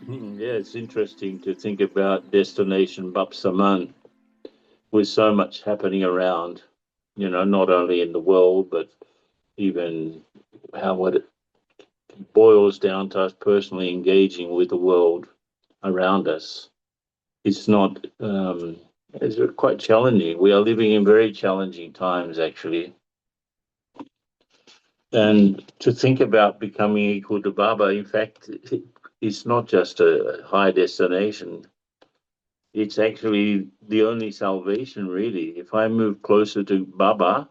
Yeah, it's interesting to think about destination BapSaman with so much happening around, not only in the world, but even how it boils down to us personally engaging with the world around us. It's not, it's quite challenging. We are living in very challenging times, actually. And to think about becoming equal to Baba, in fact, it's not just a high destination. It's actually the only salvation, really. If I move closer to Baba,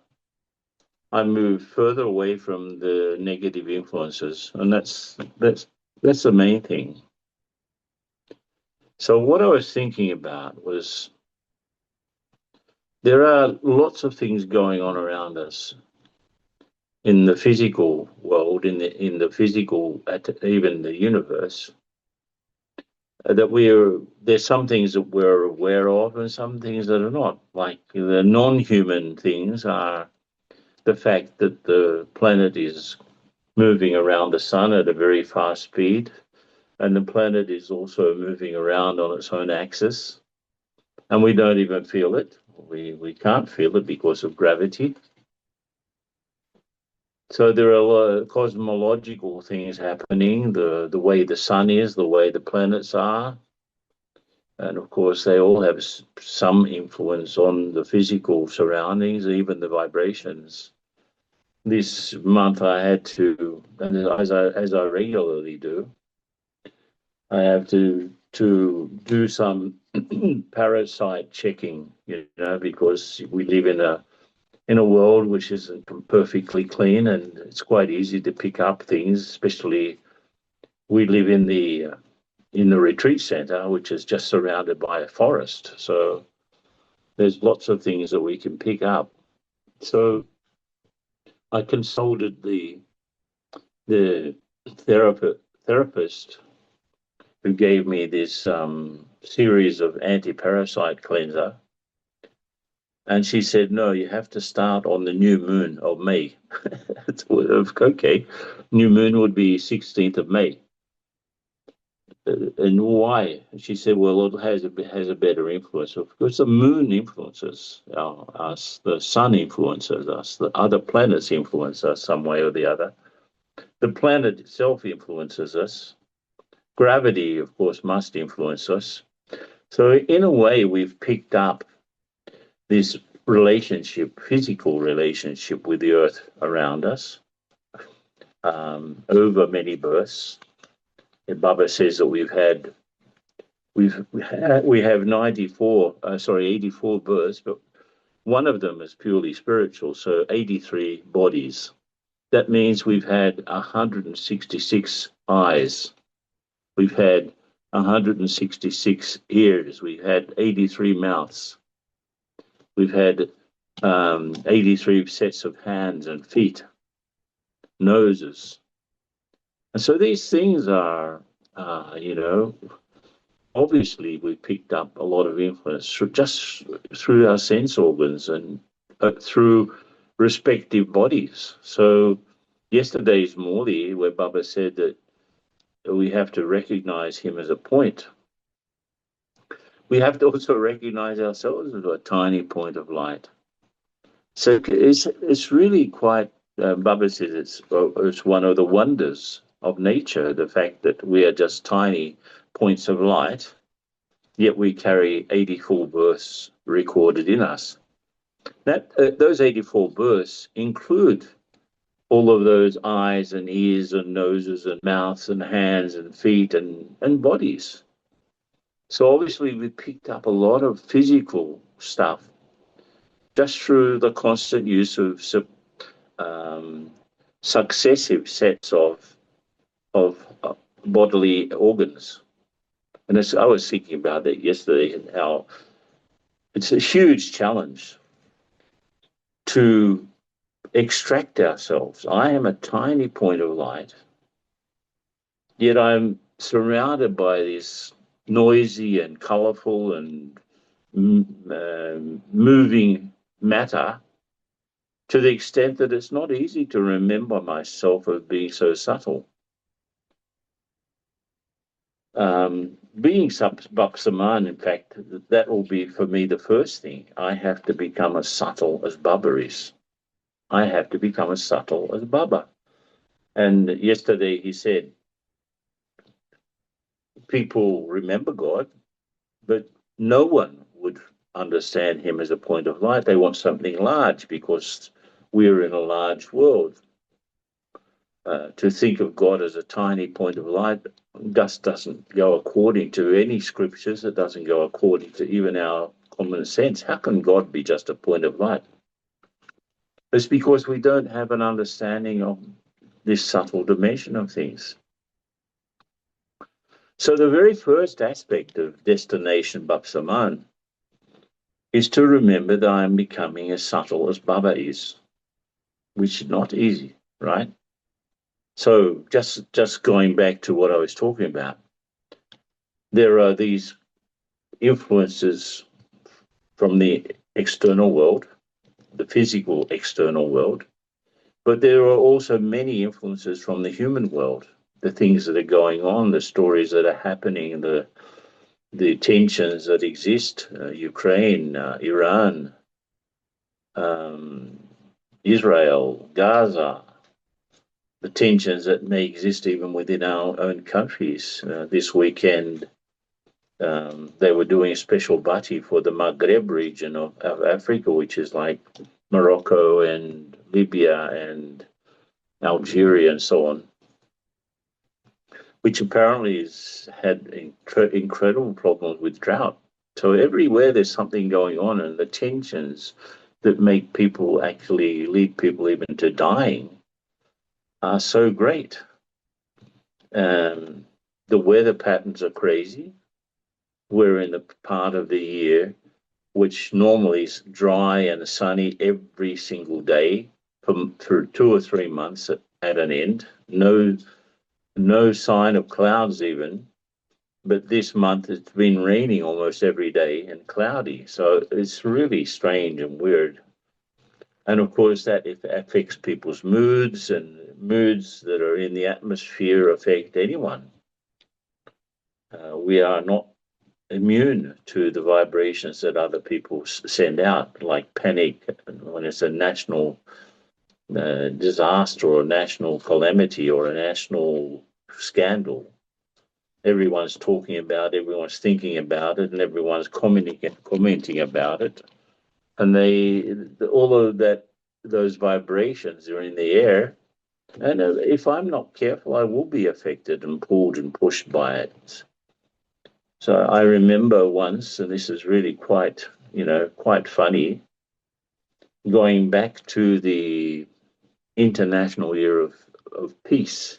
I move further away from the negative influences, and that's the main thing. So what I was thinking about was there are lots of things going on around us in the physical world, in the physical, even the universe, that there's some things that we're aware of and some things that are not. Like the non-human things are the fact that the planet is moving around the sun at a very fast speed, and the planet is also moving around on its own axis, and we don't even feel it. We can't feel it because of gravity. So there are a lot of cosmological things happening, the way the sun is, the way the planets are, and of course they all have some influence on the physical surroundings, even the vibrations. This month I had to, and as I regularly do, I have to do some parasite checking, because we live in a world which isn't perfectly clean, and it's quite easy to pick up things. Especially we live in the retreat center, which is just surrounded by a forest, so there's lots of things that we can pick up. So I consulted the therapist who gave me this series of anti-parasite cleanser. And she said, no, you have to start on the new moon of May. Okay, new moon would be 16th of May. And why? She said, well, it has a better influence. Because the moon influences us, the sun influences us, the other planets influence us some way or the other. The planet itself influences us. Gravity, of course, must influence us. So in a way, we've picked up this relationship, physical relationship with the earth around us, over many births. And Baba says that we have 84 births, but one of them is purely spiritual, so 83 bodies. That means we've had 166 eyes. We've had 166 ears. We've had 83 mouths. We've had 83 sets of hands and feet, noses. And so these things are, obviously we picked up a lot of influence just through our sense organs and through respective bodies. So yesterday's Morley, where Baba said that we have to recognize him as a point, we have to also recognize ourselves as a tiny point of light. So it's really quite. Baba says it's one of the wonders of nature, the fact that we are just tiny points of light, yet we carry 84 births recorded in us. Those 84 births include all of those eyes and ears and noses and mouths and hands and feet and bodies. So obviously we picked up a lot of physical stuff just through the constant use of um, successive sets of bodily organs. And I was thinking about that yesterday and how it's a huge challenge to extract ourselves. I am a tiny point of light, yet I'm surrounded by this noisy and colorful and moving matter, to the extent that it's not easy to remember myself as being so subtle. Being BapSaman, in fact, that will be for me the first thing. I have to become as subtle as Baba is. I have to become as subtle as Baba. And yesterday he said, people remember God, but no one would understand him as a point of light. They want something large because we're in a large world. To think of God as a tiny point of light just doesn't go according to any scriptures. It doesn't go according to even our common sense. How can God be just a point of light? It's because we don't have an understanding of this subtle dimension of things. So the very first aspect of destination BapSaman is to remember that I'm becoming as subtle as Baba is, which is not easy, right? So just going back to what I was talking about, there are these influences from the external world, the physical external world, but there are also many influences from the human world, the things that are going on, the stories that are happening, the tensions that exist, Ukraine, Iran, um, Israel, Gaza, the tensions that may exist even within our own countries. This weekend, they were doing a special bati for the Maghreb region of Africa, which is like Morocco and Libya and Algeria and so on, which apparently has had incredible problems with drought. So everywhere there's something going on, and the tensions that make people actually lead people even to dying are so great. The weather patterns are crazy. We're in the part of the year which normally is dry and sunny every single day for 2 or 3 months at an end. No sign of clouds even. But this month it's been raining almost every day and cloudy. So it's really strange and weird. And of course, that affects people's moods, and moods that are in the atmosphere affect anyone. We are not immune to the vibrations that other people send out, like panic when it's a national disaster or a national calamity or a national scandal. Everyone's talking about it, everyone's thinking about it, and everyone's commenting about it. And all of those vibrations are in the air. And if I'm not careful, I will be affected and pulled and pushed by it. So I remember once, and this is really quite funny, going back to the International Year of Peace,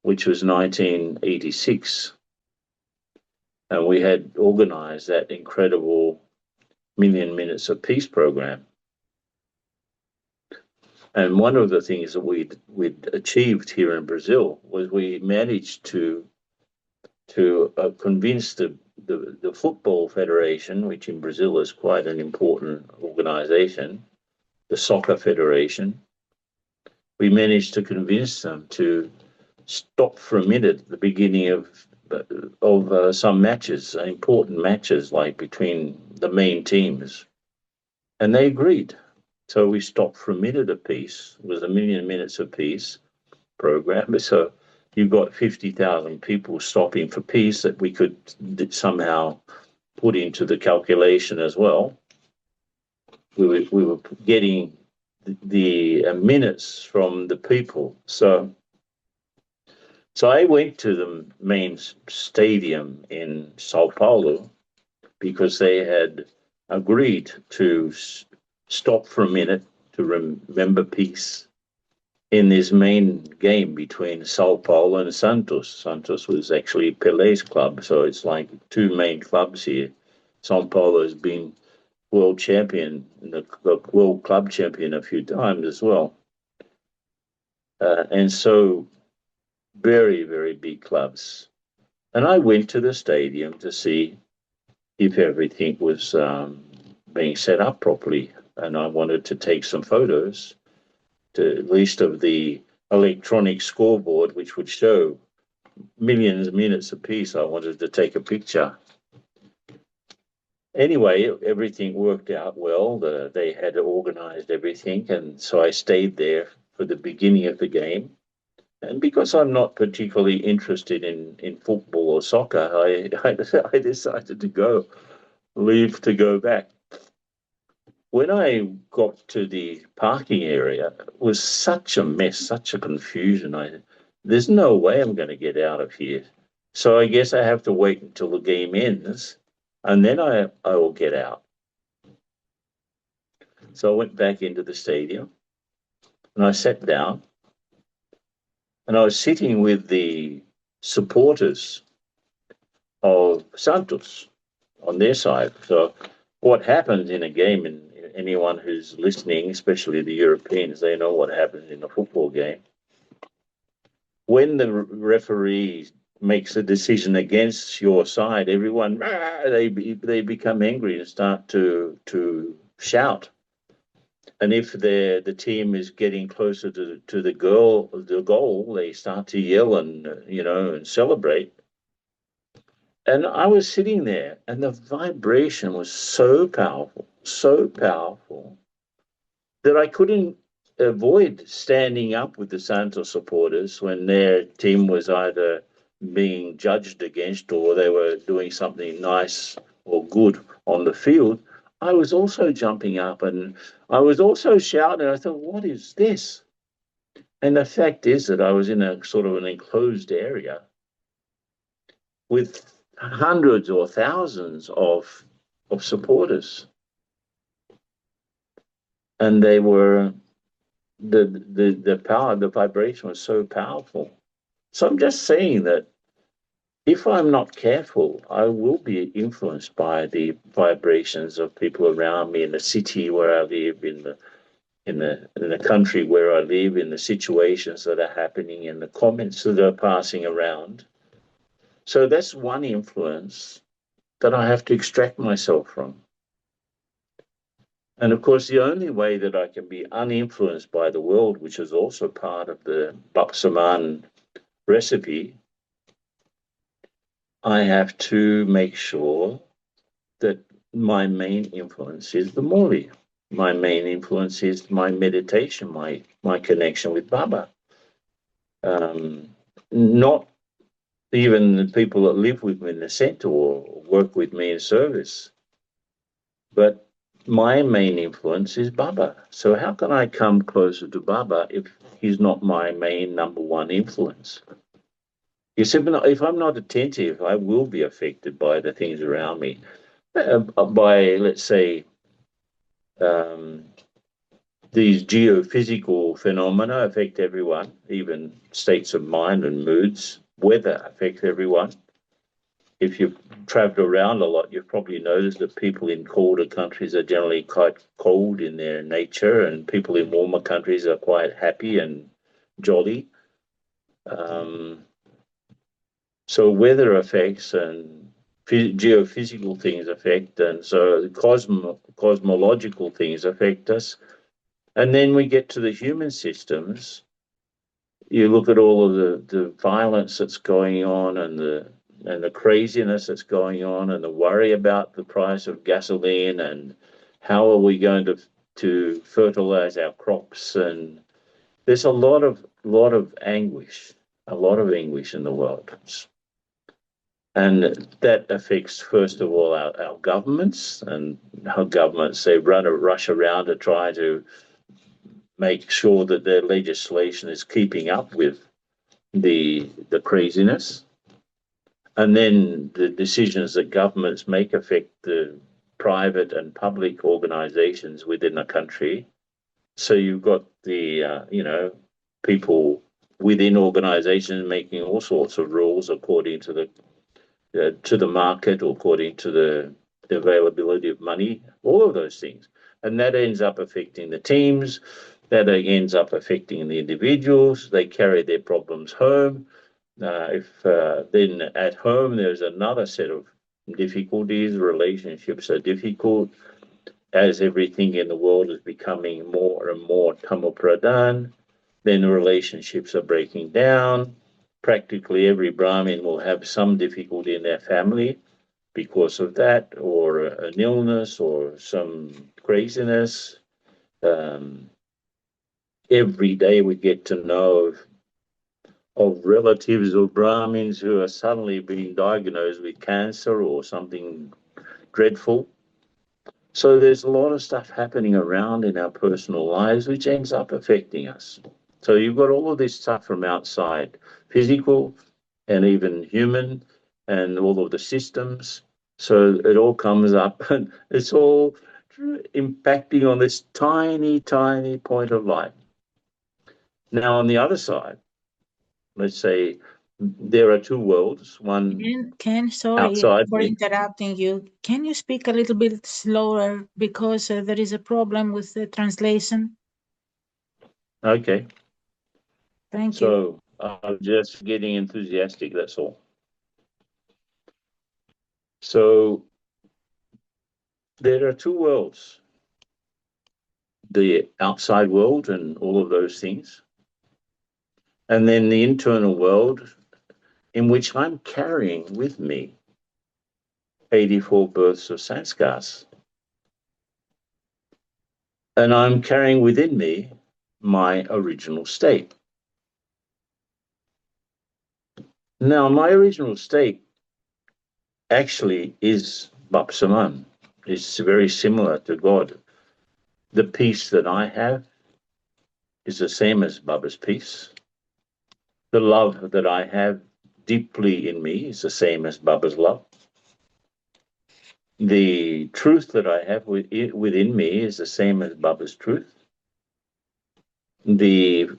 which was 1986. And we had organized that incredible Million Minutes of Peace program. And one of the things that we'd achieved here in Brazil was we managed to convince the Football Federation, which in Brazil is quite an important organization, the Soccer Federation. We managed to convince them to stop for a minute at the beginning of some matches, important matches like between the main teams, and they agreed. So we stopped for a minute apiece. It was a Million Minutes of Peace program. So you've got 50,000 people stopping for peace that we could somehow put into the calculation as well. We were getting the minutes from the people. So I went to the main stadium in Sao Paulo because they had agreed to stop for a minute to remember peace in this main game between Sao Paulo and Santos. Santos was actually Pelé's club, so it's like two main clubs here. Sao Paulo has been world champion, the world club champion a few times as well. And so very, very big clubs. And I went to the stadium to see if everything was being set up properly. And I wanted to take some photos, at least of the electronic scoreboard, which would show millions of minutes apiece. I wanted to take a picture. Anyway, everything worked out well. They had organized everything, and so I stayed there for the beginning of the game. And because I'm not particularly interested in football or soccer, I decided to leave to go back. When I got to the parking area, it was such a mess, such a confusion. There's no way I'm going to get out of here. So I guess I have to wait until the game ends, and then I will get out. So I went back into the stadium, and I sat down, and I was sitting with the supporters of Santos on their side. So what happens in a game, and anyone who's listening, especially the Europeans, they know what happens in a football game. When the referee makes a decision against your side, everyone they become angry and start to shout. And if the team is getting closer to the goal, they start to yell and and celebrate. And I was sitting there, and the vibration was so powerful that I couldn't avoid standing up with the Santos supporters when their team was either being judged against or they were doing something nice or good on the field. I was also jumping up and I was also shouting. I thought, what is this? And the fact is that I was in a sort of an enclosed area with hundreds or thousands of supporters, and they were the power, the vibration was so powerful. So I'm just saying that if I'm not careful, I will be influenced by the vibrations of people around me in the city where I live, in the country where I live, in the situations that are happening, in the comments that are passing around. So that's one influence that I have to extract myself from. And of course, the only way that I can be uninfluenced by the world, which is also part of the BapSaman recipe, I have to make sure that my main influence is the Moli. My main influence is my meditation, my connection with Baba. Not even the people that live with me in the center or work with me in service, but my main influence is Baba. So how can I come closer to Baba if he's not my main number one influence? You see, if I'm not attentive, I will be affected by the things around me. By, let's say, um, these geophysical phenomena affect everyone, even states of mind and moods. Weather affects everyone. If you've traveled around a lot, you've probably noticed that people in colder countries are generally quite cold in their nature, and people in warmer countries are quite happy and jolly. Um, so weather affects and geophysical things affect, and so cosmological things affect us. And then we get to the human systems. You look at all of the violence that's going on and the craziness that's going on and the worry about the price of gasoline and how are we going to fertilize our crops, and there's a lot of anguish, a lot of anguish in the world. And that affects, first of all, our governments, and how governments, they rush around to try to make sure that their legislation is keeping up with the craziness. And then the decisions that governments make affect the private and public organizations within a country. So you've got people within organizations making all sorts of rules according to the market, or according to the availability of money, all of those things. And that ends up affecting the teams, that ends up affecting the individuals. They carry their problems home. If then at home there's another set of difficulties, relationships are difficult, as everything in the world is becoming more and more tamo pradhan, then relationships are breaking down. practically every Brahmin will have some difficulty in their family because of that, or an illness, or some craziness. Um, every day we get to know of relatives of Brahmins who are suddenly being diagnosed with cancer or something dreadful. So there's a lot of stuff happening around in our personal lives which ends up affecting us. So you've got all of this stuff from outside, physical and even human, and all of the systems. So it all comes up and it's all impacting on this tiny, tiny point of light. Now, on the other side, let's say there are two worlds, one Ken, sorry outside for me. interrupting you. Can you speak a little bit slower because there is a problem with the translation? Okay, Thank you. so I'm just getting enthusiastic, that's all. So there are two worlds, the outside world and all of those things, and then the internal world in which I'm carrying with me 84 births of sanskars. And I'm carrying within me my original state. Now, my original state actually is BapSaman. It's very similar to God. The peace that I have is the same as Baba's peace. The love that I have deeply in me is the same as Baba's love. The truth that I have within me is the same as Baba's truth. The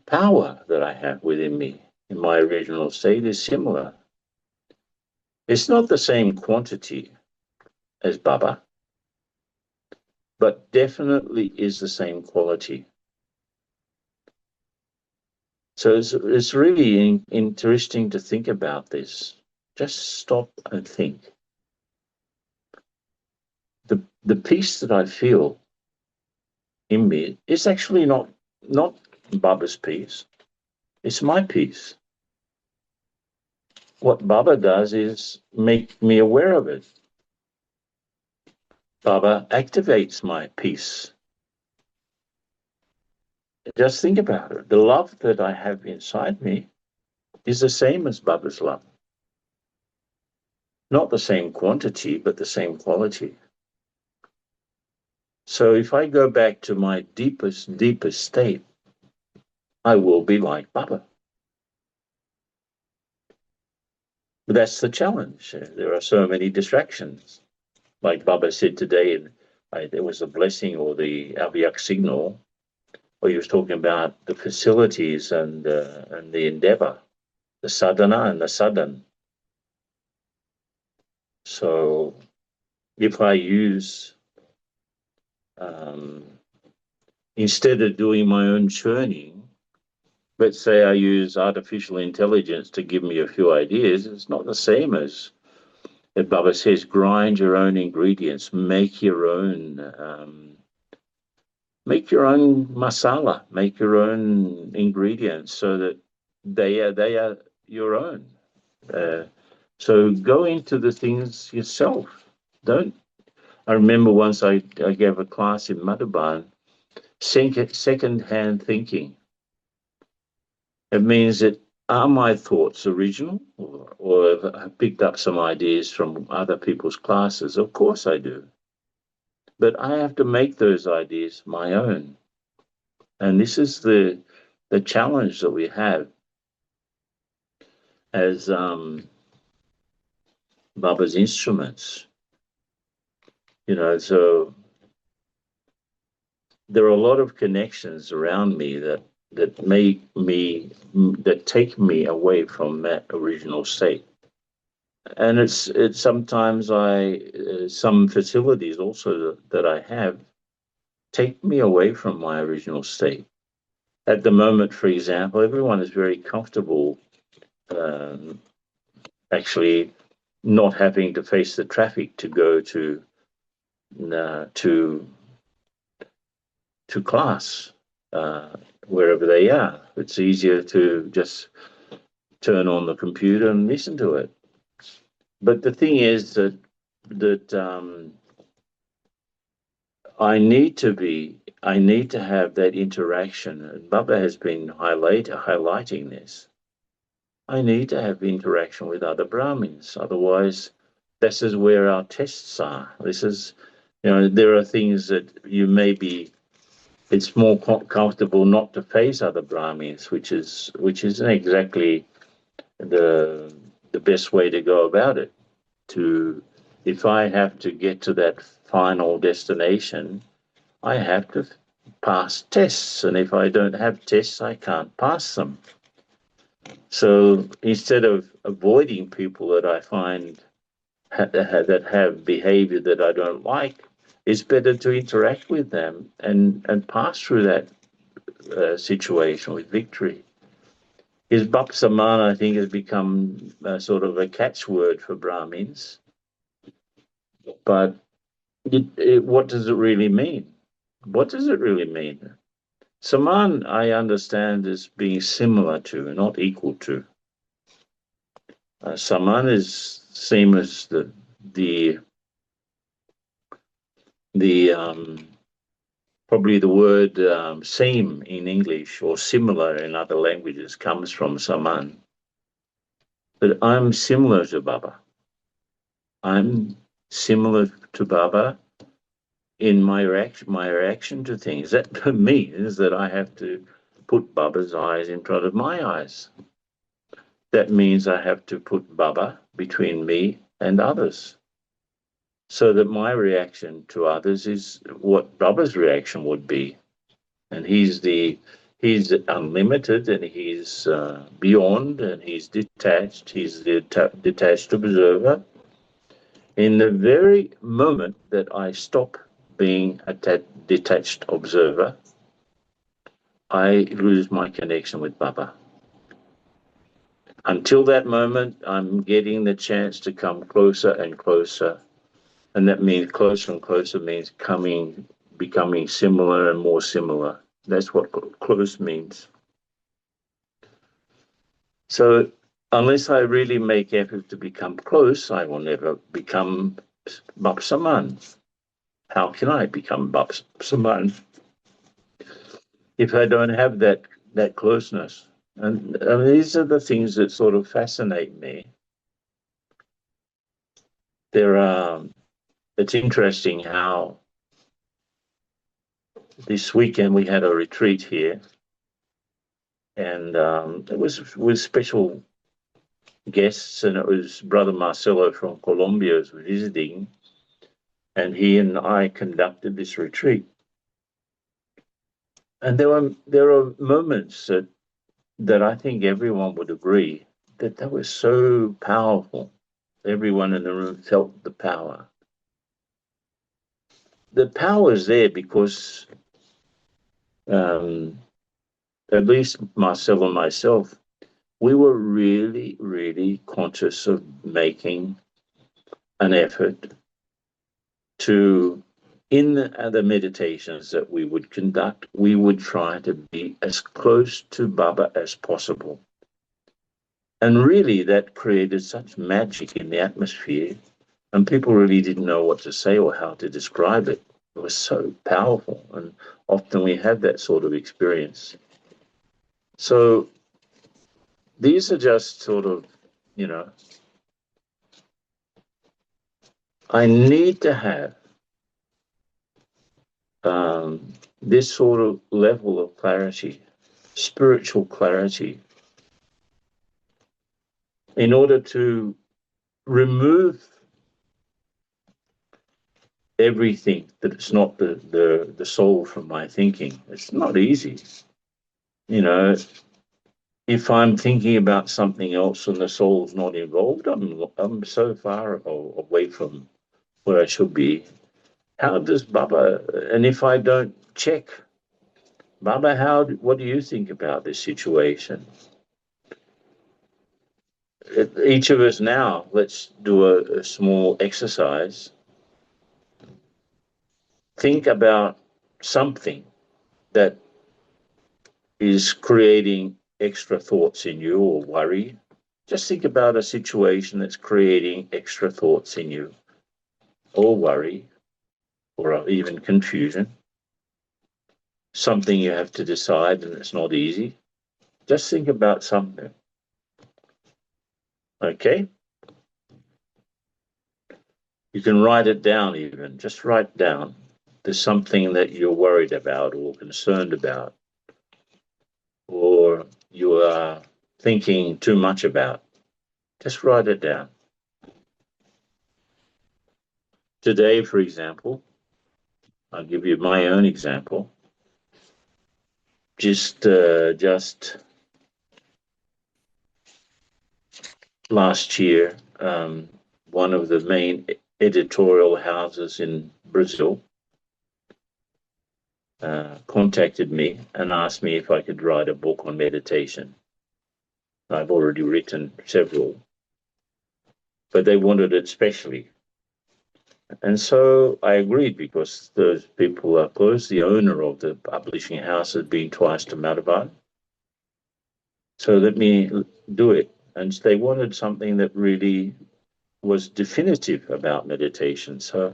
power that I have within me in my original state is similar. It's not the same quantity as Baba, but definitely is the same quality. So it's really interesting to think about this. Just stop and think. The peace that I feel in me is actually not Baba's peace. It's my peace. What Baba does is make me aware of it. Baba activates my peace. Just think about it. The love that I have inside me is the same as Baba's love. Not the same quantity, but the same quality. So if I go back to my deepest state, I will be like Baba. But that's the challenge. There are so many distractions. Like Baba said today, there was a blessing or the Aviak signal, where he was talking about the facilities and the endeavor, the sadhana and the sadhan. So if I use, um, instead of doing my own churning, let's say I use artificial intelligence to give me a few ideas, it's not the same as Baba says, grind your own ingredients, make your own masala, make your own ingredients so that they are your own. Uh, so go into the things yourself. Don't. I remember once I gave a class in Madhuban, second-hand thinking. It means that are my thoughts original, or have I picked up some ideas from other people's classes? Of course I do. But I have to make those ideas my own. And this is the challenge that we have as Baba's instruments. So there are a lot of connections around me that take me away from that original state. And it's sometimes some facilities also that I have take me away from my original state. At the moment, for example, everyone is very comfortable, um, actually not having to face the traffic to go uh, to to class, uh, wherever they are. It's easier to just turn on the computer and listen to it. But the thing is that I need to have that interaction. And Baba has been highlighting this. I need to have interaction with other Brahmins. Otherwise, this is where our tests are. This is, there are things that it's more comfortable not to face other Brahmins, which isn't exactly the best way to go about it. If I have to get to that final destination, I have to pass tests, and if I don't have tests, I can't pass them. So instead of avoiding people that I find that have behavior that I don't like, it's better to interact with them and pass through that situation with victory. His BapSaman, I think, has become sort of a catchword for Brahmins. But what does it really mean? What does it really mean? Saman, I understand, as being similar to, not equal to. Saman is same as the probably the word same in English or similar in other languages comes from Saman. But I'm similar to Baba. I'm similar to Baba in my reaction to things. That means that I have to put Baba's eyes in front of my eyes. That means I have to put Baba between me and others, so that my reaction to others is what Baba's reaction would be. And he's unlimited, and he's beyond, and he's detached. He's the detached observer. In the very moment that I stop being a detached observer, I lose my connection with Baba. Until that moment, I'm getting the chance to come closer and closer. And that means closer and closer means becoming similar and more similar. That's what close means. So unless I really make effort to become close, I will never become BapSaman. How can I become BapSaman if I don't have that closeness? And these are the things that sort of fascinate me. It's interesting how this weekend we had a retreat here, and it was with special guests, and it was Brother Marcelo from Colombia was visiting, and he and I conducted this retreat. And there are moments that I think everyone would agree that they were so powerful. Everyone in the room felt the power. The power is there because at least Marcel and myself, we were really, really conscious of making an effort to, in the meditations that we would conduct, we would try to be as close to Baba as possible. And really, that created such magic in the atmosphere, and people really didn't know what to say or how to describe it. It was so powerful, and often we have that sort of experience. So these are just sort of, I need to have this sort of level of clarity, spiritual clarity, in order to remove everything that it's not the soul from my thinking. It's not easy. If I'm thinking about something else and the soul's not involved, I'm so far away from where I should be. How does Baba, and if I don't check, Baba, what do you think about this situation? Each of us now, let's do a small exercise. Think about something that is creating extra thoughts in you or worry, Just think about a situation that's creating extra thoughts in you, or worry, or even confusion. Something you have to decide and it's not easy. Just think about something. Okay? You can write it down even. Just write down. There's something that you're worried about or concerned about, or you are thinking too much about. Just write it down. Today, for example, I'll give you my own example. Just last year, one of the main editorial houses in Brazil contacted me and asked me if I could write a book on meditation. I've already written several, but they wanted it specially. And so I agreed because those people are close. The owner of the publishing house has been twice to Malabar. So let me do it. And they wanted something that really was definitive about meditation. So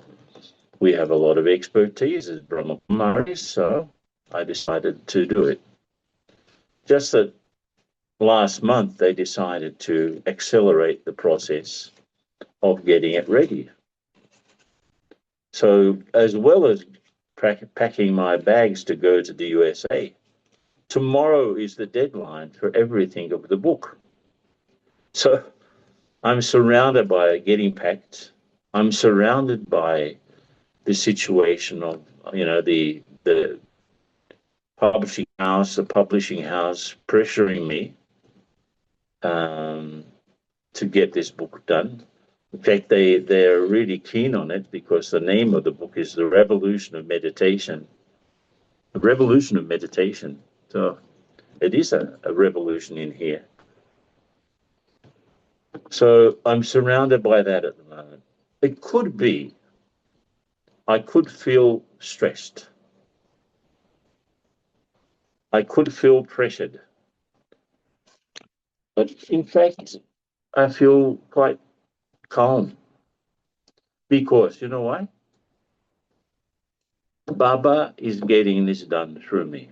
we have a lot of expertise as Brahma Kumaris, so I decided to do it. Just that last month they decided to accelerate the process of getting it ready. So as well as packing my bags to go to the USA, tomorrow is the deadline for everything of the book. So I'm surrounded by getting packed. I'm surrounded by the situation of, the publishing house pressuring me to get this book done. In fact, they're really keen on it because the name of the book is The Revolution of Meditation. The Revolution of Meditation. So it is a revolution in here. So I'm surrounded by that at the moment. It could be I could feel stressed. I could feel pressured. But in fact, I feel quite calm because you know why? Baba is getting this done through me.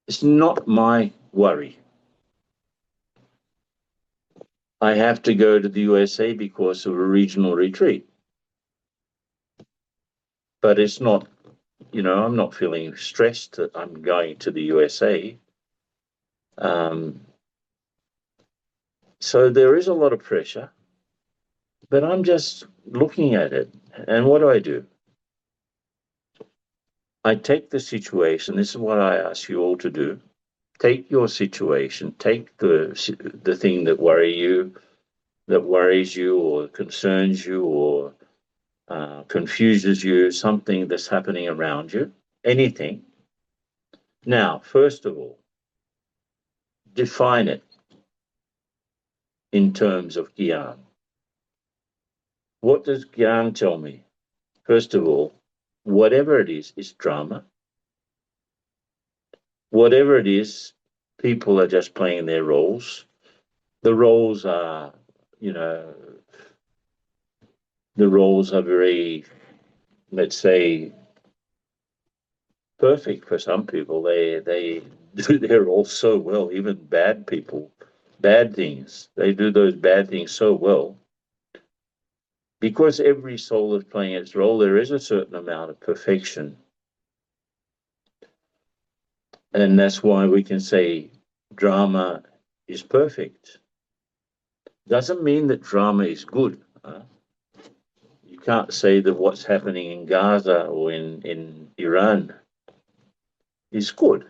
It's not my worry. I have to go to the USA because of a regional retreat. But it's not, I'm not feeling stressed that I'm going to the USA. So there is a lot of pressure, but I'm just looking at it. And what do? I take the situation. This is what I ask you all to do. Take your situation, take the thing that worries you or concerns you or confuses you, something that's happening around you, anything. Now, first of all, define it in terms of Gyan. What does Gyan tell me? First of all, whatever it is drama. Whatever it is, people are just playing their roles. The roles are, very, let's say, perfect for some people. They do their roles so well, even bad people, bad things. They do those bad things so well. Because every soul is playing its role, there is a certain amount of perfection. And that's why we can say drama is perfect. Doesn't mean that drama is good. You can't say that what's happening in Gaza or in Iran is good,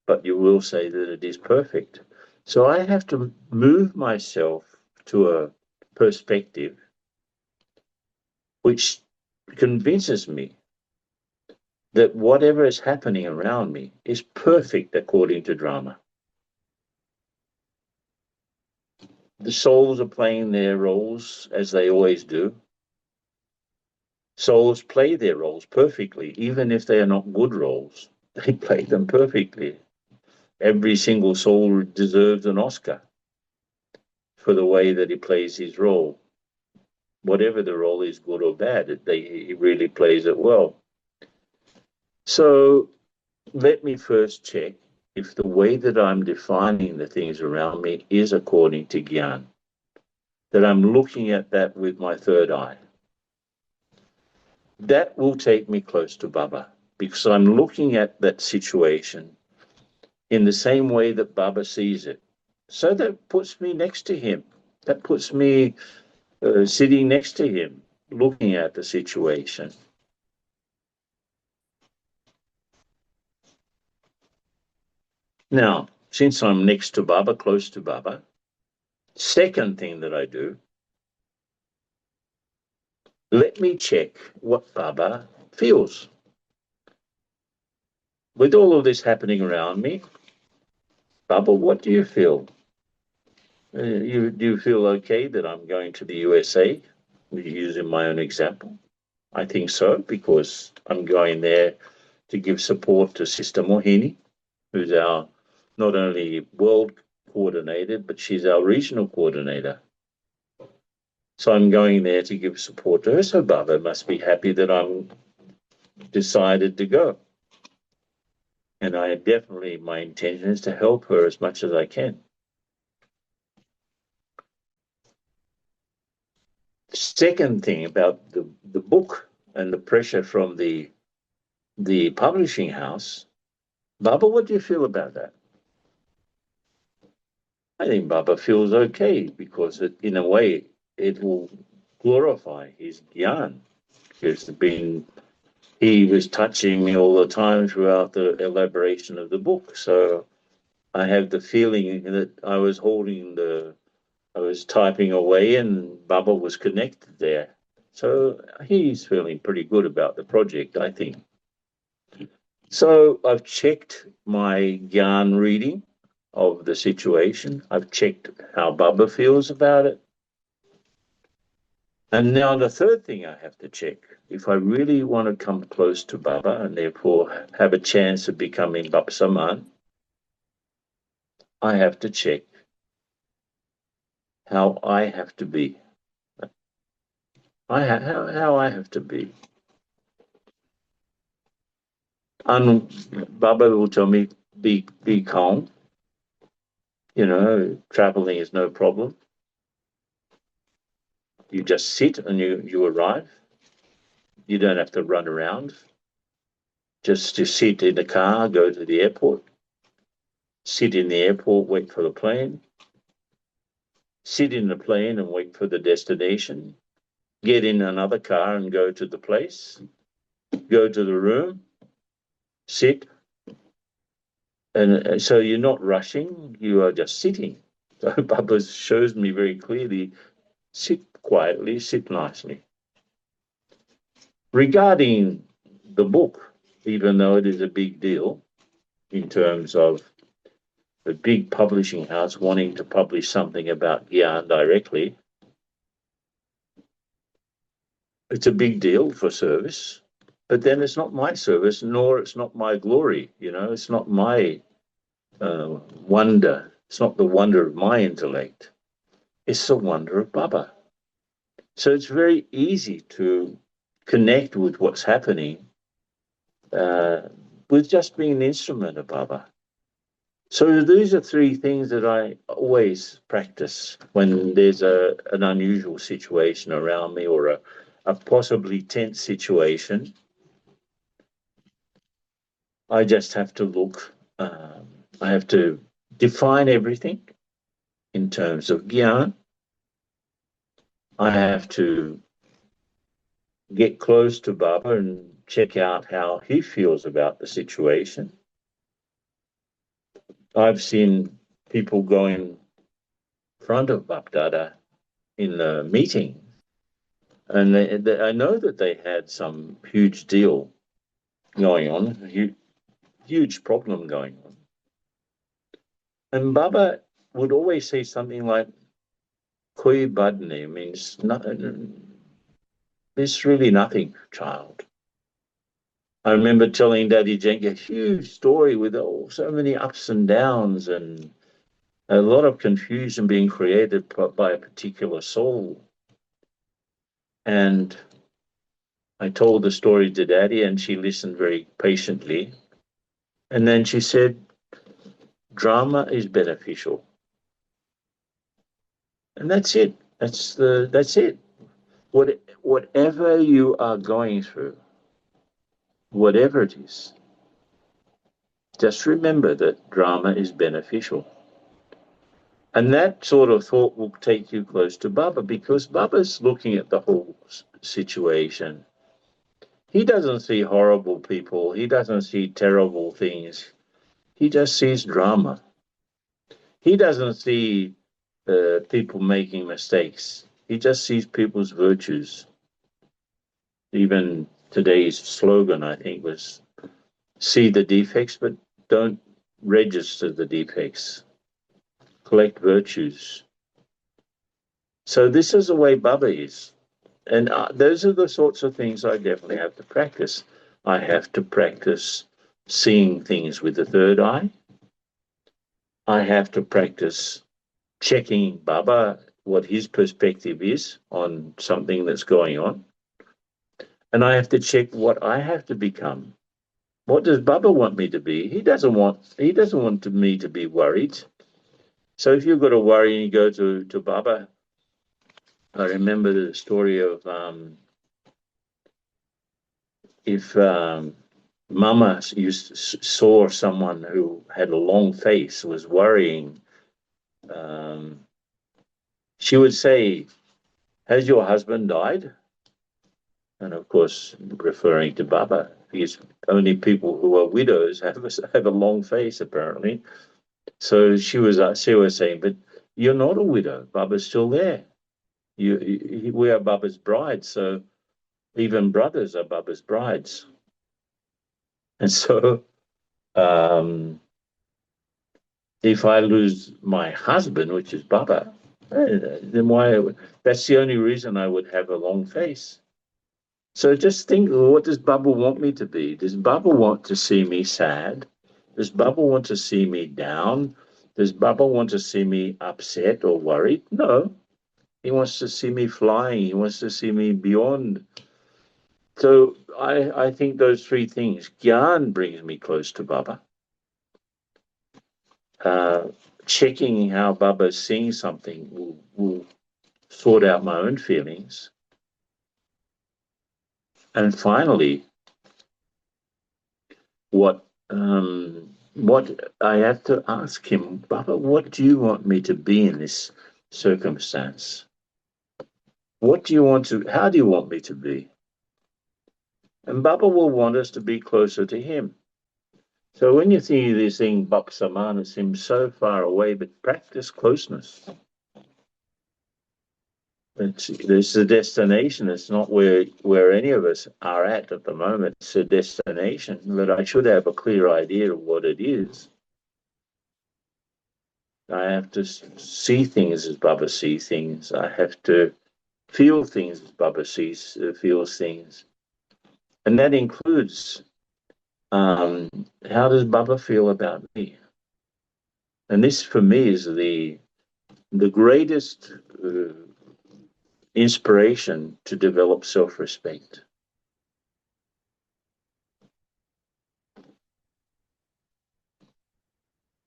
but you will say that it is perfect. So I have to move myself to a perspective which convinces me that whatever is happening around me is perfect according to drama. The souls are playing their roles as they always do. Souls play their roles perfectly, even if they are not good roles. They play them perfectly. every single soul deserves an Oscar for the way that he plays his role. Whatever the role is, good or bad, he really plays it well. So let me first check if the way that I'm defining the things around me is according to Gyan, that I'm looking at that with my third eye. That will take me close to Baba because I'm looking at that situation in the same way that Baba sees it. So that puts me next to him. That puts me sitting next to him, looking at the situation. Now, since I'm next to Baba, close to Baba, second thing that I do, let me check what Baba feels. With all of this happening around me, Baba, what do you feel? Do you feel okay that I'm going to the USA? Using my own example. I think so, because I'm going there to give support to Sister Mohini, who's our not only world coordinator, but she's our regional coordinator. So I'm going there to give support to her. So Baba must be happy that I'm decided to go. And my intention is to help her as much as I can. Second thing about the book and the pressure from the publishing house, Baba, what do you feel about that? I think Baba feels okay because in a way it will glorify his gyan. He was touching me all the time throughout the elaboration of the book. So I have the feeling that I was typing away and Baba was connected there. So he's feeling pretty good about the project, I think. So I've checked my Gyan reading of the situation. I've checked how Baba feels about it. And now the third thing I have to check, if I really want to come close to Baba and therefore have a chance of becoming BapSaman, I have to check how I have to be. How I have to be. And Baba will tell me, be calm. Traveling is no problem. You just sit and you arrive. You don't have to run around. Just sit in the car, go to the airport, sit in the airport, wait for the plane, sit in the plane and wait for the destination, get in another car and go to the place, go to the room, sit. And so you're not rushing, you are just sitting. So Baba shows me very clearly, sit quietly, sit nicely. Regarding the book, even though it is a big deal in terms of a big publishing house wanting to publish something about Gyan directly, it's a big deal for service, but then it's not my service, nor it's not my glory. It's not my wonder. It's not the wonder of my intellect. It's the wonder of Baba. So it's very easy to connect with what's happening with just being an instrument of Baba. So these are three things that I always practice when there's an unusual situation around me or a possibly tense situation. I just have to look, I have to define everything in terms of Gyan. I have to get close to Baba and check out how he feels about the situation. I've seen people go in front of Bapdada in the meeting, and I know that they had some huge deal going on, huge problem going on. And Baba would always say something like, Koi badne means nothing. There's really nothing, child. I remember telling Daddy Jenk a huge story with so many ups and downs and a lot of confusion being created by a particular soul. And I told the story to Daddy, and she listened very patiently. And then she said, drama is beneficial. And that's it. That's it. Whatever you are going through, whatever it is, just remember that drama is beneficial. And that sort of thought will take you close to Baba, because Baba's looking at the whole situation. He doesn't see horrible people. He doesn't see terrible things. He just sees drama. He doesn't see people making mistakes. He just sees people's virtues. Even today's slogan, I think, was see the defects, but don't register the defects. Collect virtues. So this is the way Baba is. And those are the sorts of things I definitely have to practice. I have to practice seeing things with the third eye. I have to practice checking Baba, what his perspective is on something that's going on. And I have to check what I have to become. What does Baba want me to be? He doesn't want me to be worried. So if you've got a worry and you go to Baba, I remember the story of if Mama saw someone who had a long face, was worrying, um, she would say, "Has your husband died?" And of course, referring to Baba, because only people who are widows have a long face, apparently. So she was saying, "But you're not a widow. Baba's still there. We are Baba's brides, so even brothers are Baba's brides." And so, if I lose my husband, which is Baba, then why? That's the only reason I would have a long face. So just think, what does Baba want me to be? Does Baba want to see me sad? Does Baba want to see me down? Does Baba want to see me upset or worried? No. He wants to see me flying. He wants to see me beyond. So I think those three things. Gyan brings me close to Baba. Uh, Checking how Baba's seeing something will sort out my own feelings. And finally, what I have to ask him, Baba, what do you want me to be in this circumstance? How do you want me to be? And Baba will want us to be closer to him. So when you see this thing, BapSaman, it seems so far away, but practice closeness. It's a destination. It's not where any of us are at the moment. It's a destination, but I should have a clear idea of what it is. I have to see things as Baba sees things. I have to feel things as Baba feels things. And that includes how does Baba feel about me? And this, for me, is the greatest inspiration to develop self-respect.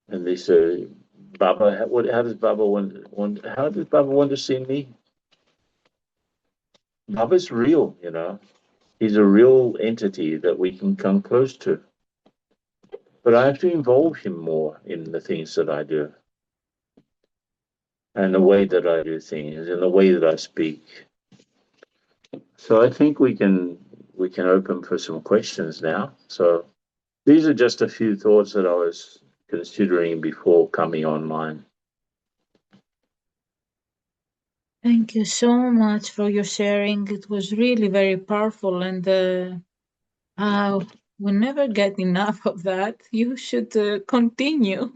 And they say, Baba, how does Baba want to see me? Baba's real, He's a real entity that we can come close to. But I have to involve him more in the things that I do, and the way that I do things, and the way that I speak. So I think we can open for some questions now. So these are just a few thoughts that I was considering before coming online. Thank you so much for your sharing. It was really very powerful, and we never get enough of that. You should continue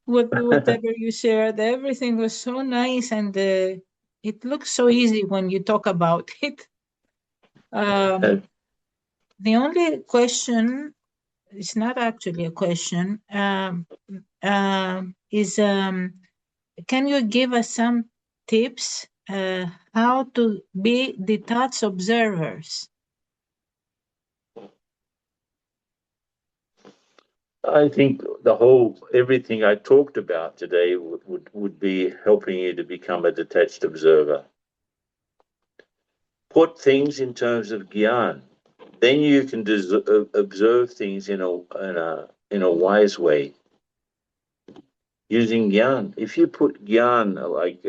whatever you shared. Everything was so nice, and it looks so easy when you talk about it. Um, Uh, the only question, it's not actually a question, is can you give us some tips how to be detached observers? I think everything I talked about today would be helping you to become a detached observer. Put things in terms of gyan. Then you can observe things in a wise way using gyan. If you put gyan like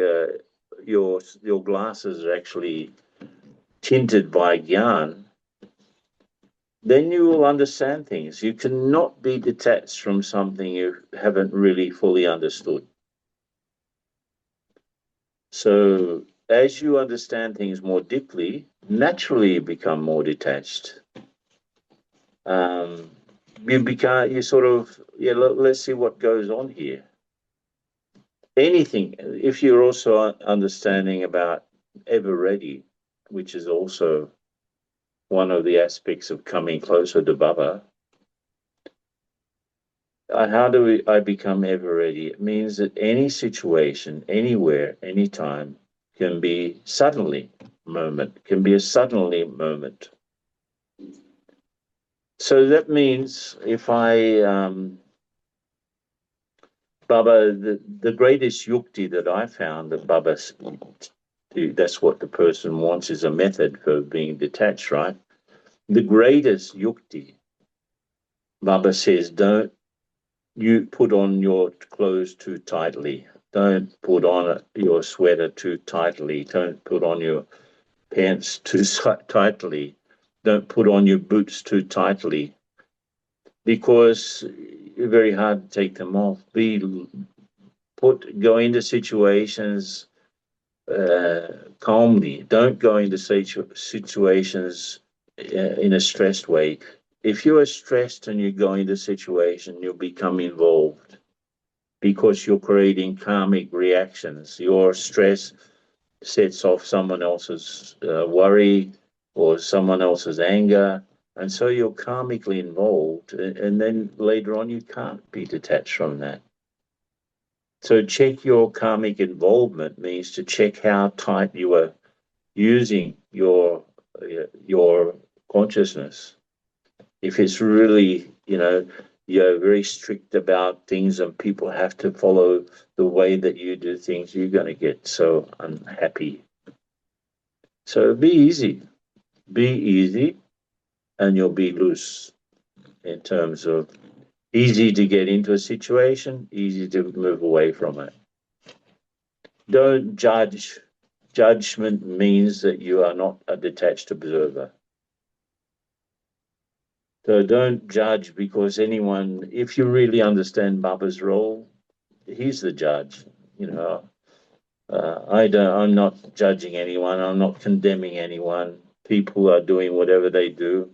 your glasses are actually tinted by gyan, then you will understand things. You cannot be detached from something you haven't really fully understood. So as you understand things more deeply, naturally you become more detached. You sort of, yeah, let's see what goes on here. Anything, if you're also understanding about ever ready, which is also one of the aspects of coming closer to Baba. How do I become ever ready? It means that any situation, anywhere, anytime can be suddenly moment, can be a suddenly moment. So that means if Baba, the greatest yukti that I found that Baba, that's what the person wants is a method for being detached, right? The greatest yukti, Baba says, don't you put on your clothes too tightly. Don't put on your sweater too tightly. Don't put on your pants too tightly. Don't put on your boots too tightly because it's very hard to take them off. Go into situations calmly. Don't go into situations in a stressed way. If you are stressed and you go into a situation, you'll become involved because you're creating karmic reactions. Your stress sets off someone else's worry or someone else's anger. And so you're karmically involved. And then later on, you can't be detached from that. So check your karmic involvement means to check how tight you are using your consciousness. If it's really, you're very strict about things and people have to follow the way that you do things, you're going to get so unhappy. So be easy, and you'll be loose in terms of easy to get into a situation, easy to move away from it. Don't judge. Judgment means that you are not a detached observer. So don't judge because if you really understand Baba's role, he's the judge. You know, I'm not judging anyone. I'm not condemning anyone. People are doing whatever they do.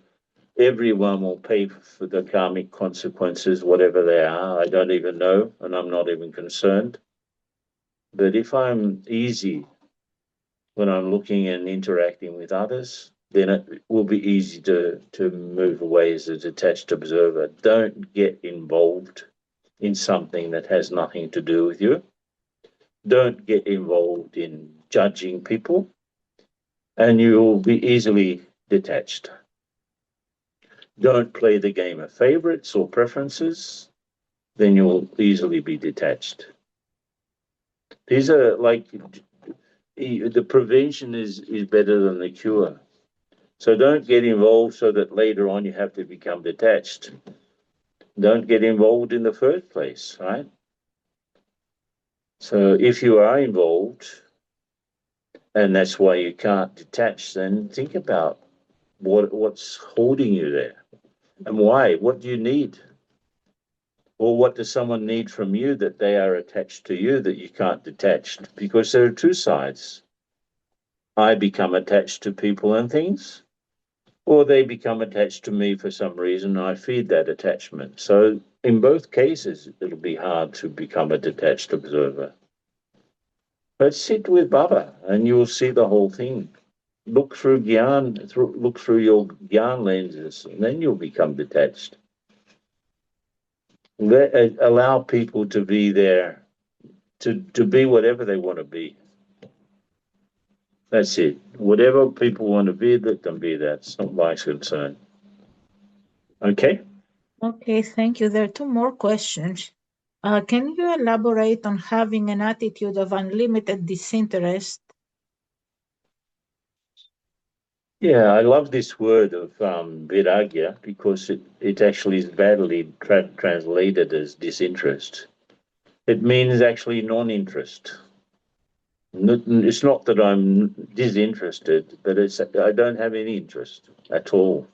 Everyone will pay for the karmic consequences, whatever they are. I don't even know, and I'm not even concerned. But if I'm easy when I'm looking and interacting with others, then it will be easy to move away as a detached observer. Don't get involved in something that has nothing to do with you. Don't get involved in judging people, and you'll be easily detached. Don't play the game of favorites or preferences, then you'll easily be detached. These are like the prevention is better than the cure. So don't get involved so that later on you have to become detached. Don't get involved in the first place, right? So if you are involved, and that's why you can't detach, then think about what's holding you there and why. What do you need? Or what does someone need from you that they are attached to you that you can't detach? Because there are two sides. I become attached to people and things, or they become attached to me for some reason. I feed that attachment. So in both cases, it'll be hard to become a detached observer. But sit with Baba and you'll see the whole thing. look through look through your Gyan lenses, and then you'll become detached. Allow people to be there, to be whatever they want to be. That's it. Whatever people want to be, let them be that. It's not my concern. Okay? Okay, thank you. There are two more questions. Can you elaborate on having an attitude of unlimited disinterest? Yeah, I love this word of viragya because it actually is badly translated as disinterest. It means actually non-interest. It's not that I'm disinterested, but it's I don't have any interest at all.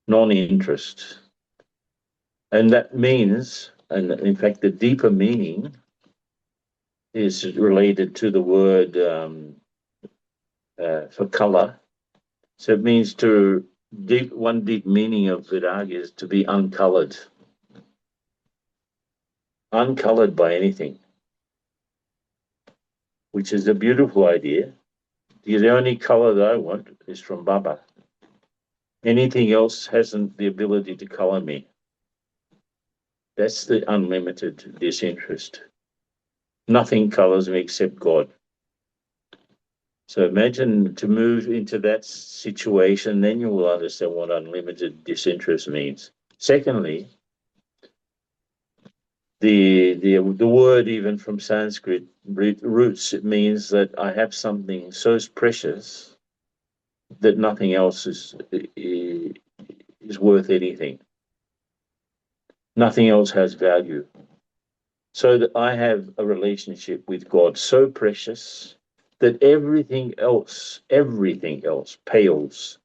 Non-interest. And that means, and in fact, the deeper meaning is related to the word for color. So it means one deep meaning of virag is to be uncolored, uncolored by anything, which is a beautiful idea. The only color that I want is from Baba. Anything else hasn't the ability to color me. That's the unlimited disinterest. Nothing colors me except God. So imagine to move into that situation, then you will understand what unlimited disinterest means. Secondly, the word even from Sanskrit roots, it means that I have something so precious that nothing else is worth anything. Nothing else has value. So that I have a relationship with God so precious that everything else pales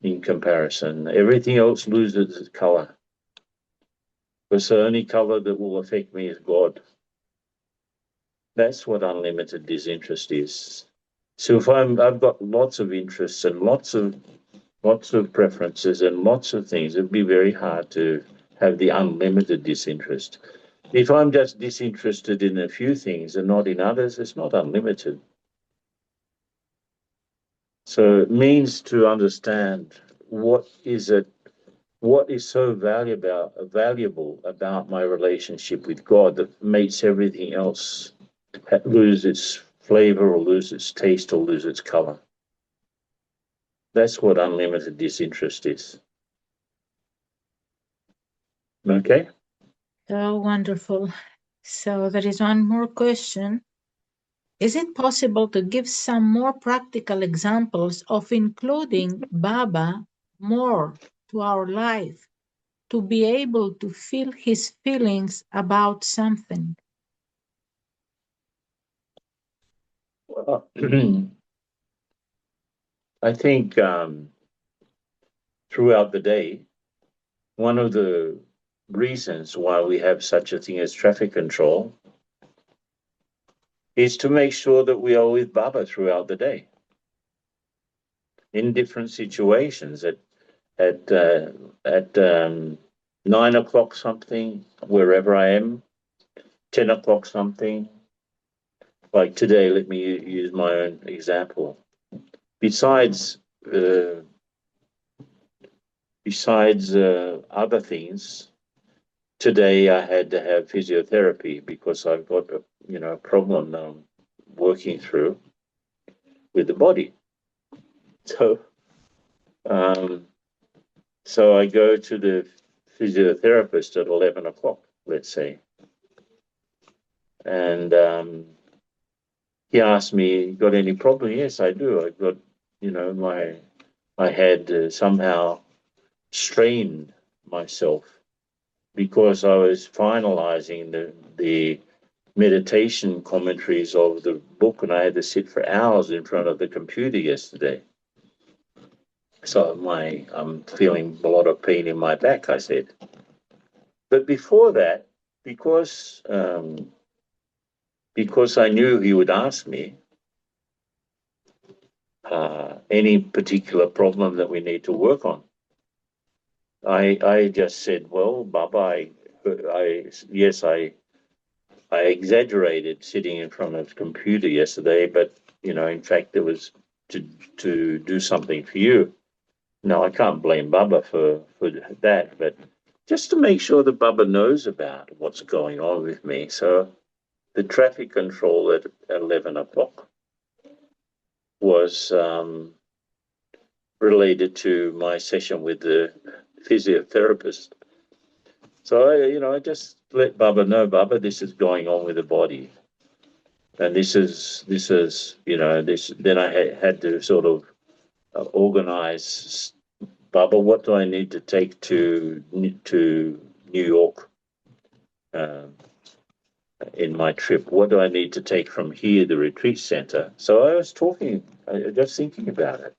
in comparison. Everything else loses its color. Because the only color that will affect me is God. That's what unlimited disinterest is. So if I've got lots of interests and lots of preferences and lots of things, it'd be very hard to have the unlimited disinterest. If I'm just disinterested in a few things and not in others, it's not unlimited. So it means to understand what is so valuable about my relationship with God that makes everything else lose its flavor or lose its taste or lose its color. That's what unlimited disinterest is. Okay? So wonderful. So there is one more question. Is it possible to give some more practical examples of including Baba more to our life to be able to feel his feelings about something? Well, I think throughout the day, one of the reasons why we have such a thing as traffic control is to make sure that we are with Baba throughout the day in different situations. At 9 o'clock something, wherever I am, 10 o'clock something. Like today, let me use my own example. Besides other things, today I had to have physiotherapy because I've got a problem that I'm working through with the body. So um, so I go to the physiotherapist at 11 o'clock, let's say, and he asked me, "Got any problem?" Yes, I do. I've got, I had somehow strained myself because I was finalizing the meditation commentaries of the book, and I had to sit for hours in front of the computer yesterday. So I'm feeling a lot of pain in my back, I said. But before that, because I knew he would ask me any particular problem that we need to work on, I just said, "Well, Baba, yes, I exaggerated sitting in front of the computer yesterday, but in fact, there was to do something for you. Now I can't blame Bubba for that, but just to make sure that Bubba knows about what's going on with me. So the traffic control at 11 o'clock was related to my session with the physiotherapist. So I just let Bubba know, Bubba, this is going on with the body, and this is this. Then I had to sort of organize, Bubba, what do I need to take to New York in my trip? What do I need to take from here, the retreat center? So I was just thinking about it.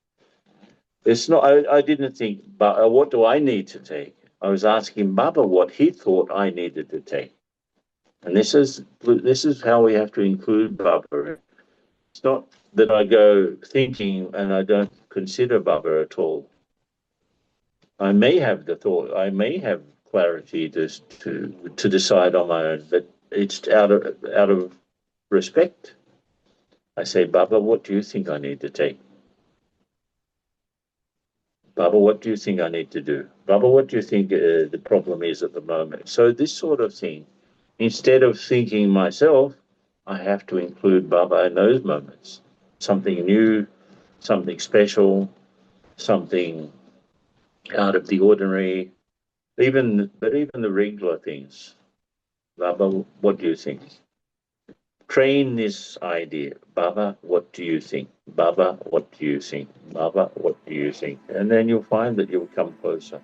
It's not. I didn't think, but what do I need to take? I was asking Bubba what he thought I needed to take, and this is how we have to include Bubba. It's not that I go thinking and I don't consider Bubba at all. I may have the thought, I may have clarity to decide on my own, but it's out of respect. I say, Bubba, what do you think I need to take? Bubba, what do you think I need to do? Bubba, what do you think the problem is at the moment? So this sort of thing, instead of thinking myself, I have to include Bubba in those moments. Something new, something special, something out of the ordinary, even the regular things. Baba, what do you think? Train this idea. Baba, what do you think? Baba, what do you think? Baba, what do you think? And then you'll find that you'll come closer.